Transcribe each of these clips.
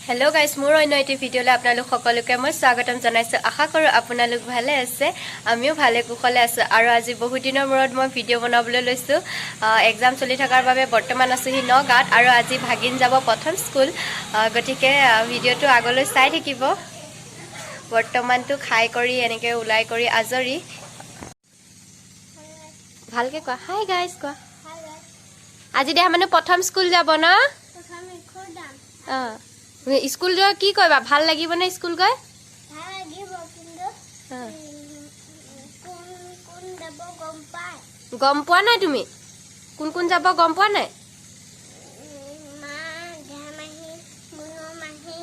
Hello guys मोर अन्य eighty भिडिओले आपनालोक सकलोके मैं स्वागतम जनाइছো आशा करो आपनालोक भाले আছে আমিও ভালে কুশলে আছো আৰু আজি বহু দিনৰ মূৰত মই ভিডিও বনাবলৈ লৈছো এক্সাম চলি থকাৰ বাবে বৰ্তমান আছো হি নগাঁৱত আৰু আজি ভাগিন যাব প্ৰথম স্কুল গতিকে ভিডিওটো আগলৈ চাই থাকিব বৰ্তমানটো খাই কৰি এনেকে উলাই কৰি আজৰি ভালকে কোৱা হাই গাইস কোৱা হাই গাইস আজি দে মানে প্ৰথম স্কুল যাব না প্ৰথম স্কুল যাম স্কুল যোৱা কি কইবা ভাল লাগিব না স্কুল গৈ ভাল লাগিব কিন্তু কোন যাব গম পোৱা নাই তুমি কোন যাব গম পোৱা নাই মা ঘামাহি মুনো মাহি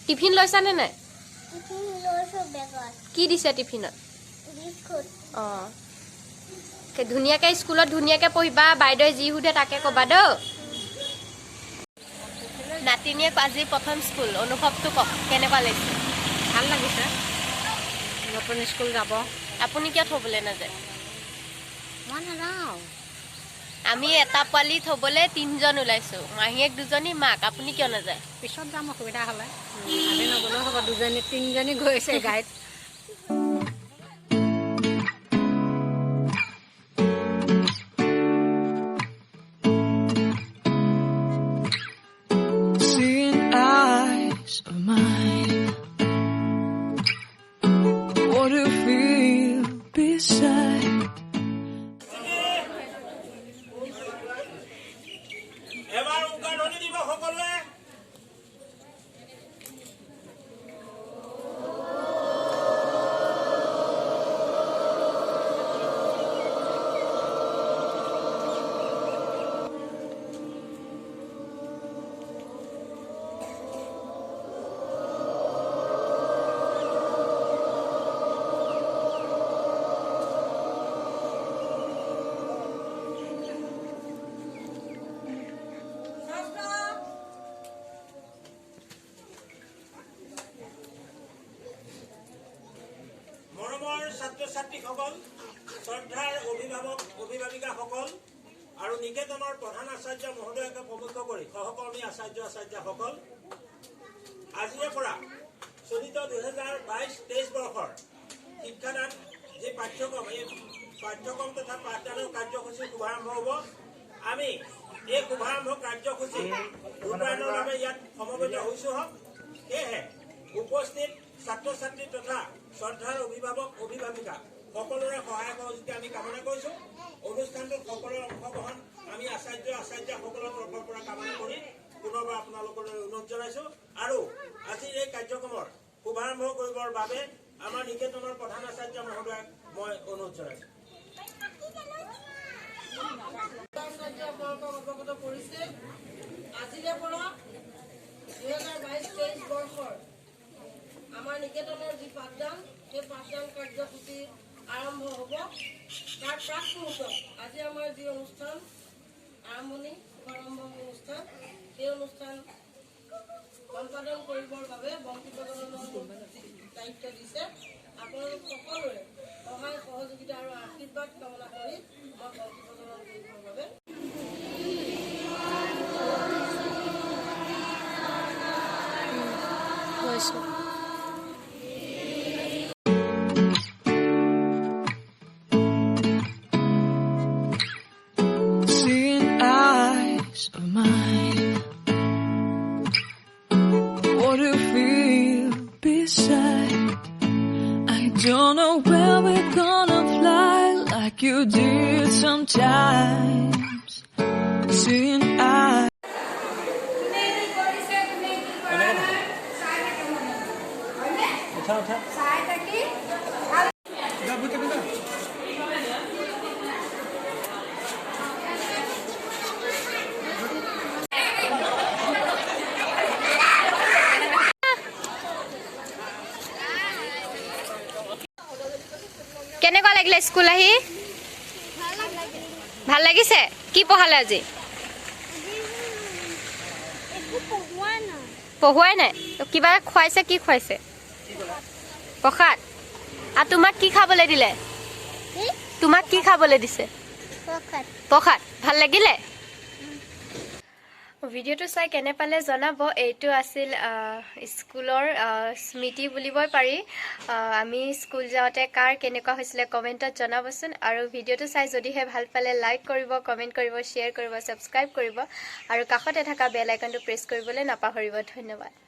টিফিন লৈছা নে নাই টিফিন লৈছো বেগত কি দিছে টিফিনত বিস্কুট কে ধুনিয়াকে স্কুলত ধুনিয়াকে পঢ়িবা বাইদেউ যি হুদে তাকে কবা দ নাতিনিয়ে আজি প্ৰথম স্কুল অনুভৱটো ক কেনেকুৱা লাগিছে ভাল লাগিছে নতুন স্কুল যাব আপুনি কিয় থবলে না যায় মন নাও আমি এটা পালি থবলে তিনজন ওলাইছো মাহিয়েক দুজনী মাক আপুনি কিয় না যায় পিছত যাম অসুবিধা হলে আজি নগলে হ'ব দুজনী তিনজনী গৈছে guide of mine. What do you feel beside? ছাত্ৰী সকল শ্ৰদ্ধাৰ অভিভাৱক অভিভাৱিকা সকল আৰু নিকেতনৰ প্ৰধান আচাৰ্য মহোদয়কে প্ৰমুখ কৰি সহকৰ্মী আচাৰ্য সকল আজিৰে পৰা চলিত 2022-23 বৰ্ষৰ শিক্ষাদান যে পাঠ্যক্ৰম এই পাঠ্যক্ৰম তথা পাঠদানৰ কাৰ্যসূচী শুভাৰম্ভ হ'ব আমি এই শুভাৰম্ভ কাৰ্যসূচী ৰূপায়ণৰ বাবে ইয়াত সমবেত হৈছো হওক সেয়েহে উপস্থিত ছাত্ৰ ছাত্ৰী তথা শ্ৰদ্ধাৰ অভিভাৱক অভিভাৱিকা সকলোৰে সহায় সহযোগিতা আমি কামনা কৰিছো অনুষ্ঠানটোত সকলোৰে অংশগ্ৰহণ আমি আচাৰ্যসকলৰ তৰফৰ পৰা কামনা কৰি পুনৰবাৰ আপোনালোকলৈ অনুৰোধ জনাইছো আৰু আজিৰ এই কাৰ্যক্ৰমৰ শুভাৰম্ভ কৰিবৰ বাবে আমাৰ নিকেতনৰ প্ৰধান আচাৰ্য মহোদয়ক মই অনুৰোধ জনাইছো অৱগত কৰিছে আজিৰে পৰা 2022-23 বৰ্ষৰ আমাৰ নিকেতনৰ যি পাঠদান সেই পাঠদান কাৰ্যসূচী আৰম্ভ হ'ব তাৰ প্ৰাক মুহূৰ্তত আজি আমাৰ যি অনুষ্ঠান আৰম্ভণি শুভাৰম্ভ অনুষ্ঠান সেই অনুষ্ঠান সম্পাদন কৰিবৰ বাবে বংশী প্ৰজননৰ দায়িত্ব দিছে আপোনালোক সকলোৰে সহায় সহযোগিতা আৰু আশীৰ্বাদ কামনা কৰি মই বংশী প্ৰজনন কৰিবৰ বাবে Of mine. What do you feel beside? I don't know where we're gonna fly like you did sometimes. Seeing eyes. কেনেকুৱা লাগিলে স্কুল আহি ভাল লাগিছে কি পঢ়ালে আজি পঢ়ুৱাই নাই কিবা খুৱাইছে কি খুৱাইছে প্ৰসাদ আৰু তোমাক কি খাবলৈ দিলে তোমাক কি খাবলৈ দিছে প্ৰসাদ ভাল লাগিলে ভিডিঅ'টো চাই কেনে পালে জনাব এইটো আছিল স্কুলৰ স্মৃতি বুলিবই পাৰি আমি স্কুল যাওঁতে কাৰ কেনেকুৱা হৈছিলে কমেণ্টত জনাবচোন আৰু ভিডিঅ'টো চাই যদিহে ভাল পালে লাইক কৰিব কমেণ্ট কৰিব শ্বেয়াৰ কৰিব ছাবস্ক্ৰাইব কৰিব আৰু কাষতে থকা বেল আইকনটো প্ৰেছ কৰিবলৈ নাপাহৰিব ধন্যবাদ